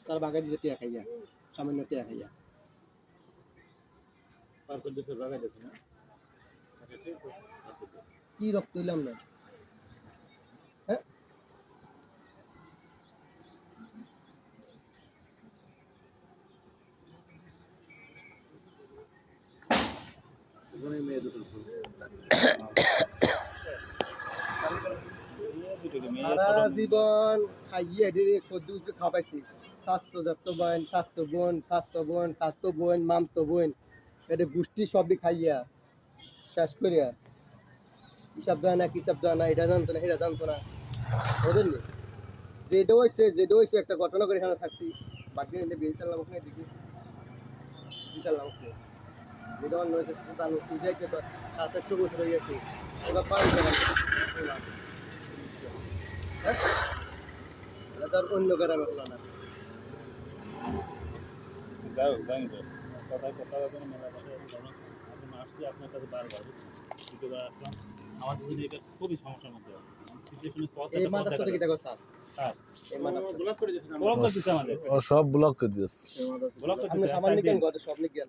তার বাগা দিতে টিয়া খাইয়া সামান্য টিয়া খাইয়া কি রক্ত হইলাম না হ্যাঁ সারা জীবন খাইয়ে দিয়ে সদ্য খাওয়াইছি স্বাস্থ্য বোন কাতো বোন মামতো বোন এটা গোষ্ঠী সবই খাইয়া শেষ করিয়া হিসাব দেয় না কিতাব দেয় না এটা জানতো না এটা জানতো না ওদের নেই যেটা হয়েছে একটা ঘটনা করে এখানে থাকতি বাকি নিলে বিয়ে চাললাম ওখানে দেখি বিয়ে চাললাম ওখানে যেটা অন্য হয়েছে জানো তুই যাইছে তো 27 বছর হয়ে গেছে এবার পাঁচ হ্যাঁ এটা তার অন্য গ্রামে হলো না খুবই সমস্যার মধ্যে এই মাথা তো কি দেখো স্যার এই মাথা সব ব্লক করে দিয়েছে আপনি সামান্য জ্ঞান করে সব নিজ্ঞান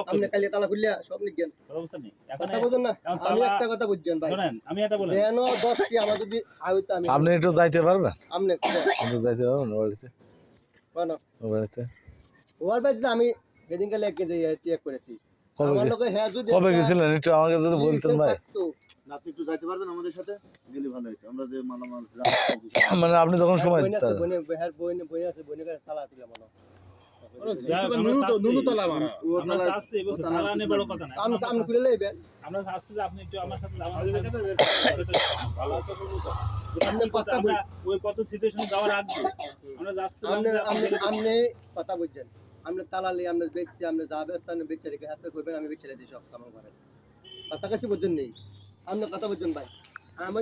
আপনি কালে তালা খুললিয়া সব নিজ্ঞান কথা বুঝুন না আমি একটা কথা বুঝছেন ভাই আমি এটা বলি যেন 10টি আমার যদি আইতো আমি আপনি একটু যাইতে পারবেন আপনি একটু যাইতে পারবেন বাড়িতে কোন বাড়িতে ওর বাড়িতে আমি যেদিন কালে এক কেজি চেক করেছি আমার লোকে হ্যাঁ যদি কবে গেছিলেন একটু আমাকে যদি বলতেন ভাই আপনি একটু যাইতে পারবেন আমাদের সাথে গেলে ভালো হতো আমরা যে মালামাল মানে আপনি যখন সময় বইন আছে বইন আছে বইনের কাছে তালা দিলা মনে কাম খুলে লইবেন আপনি একটু আমার সাথে আপনি কথা বল ওই কত সিচুয়েশন যাওয়ার আগে আমরা যাচ্ছি আপনি কথা বুঝছেন আমরা তালা লই আমরা বেচছি আমরা যা ব্যবস্থা বেচে রেখে হাতে করবেন আমি বেচে দিই সব সামান ঘরে কথা কাছে বুঝছেন নেই আপনি কথা বুঝছেন ভাই আমার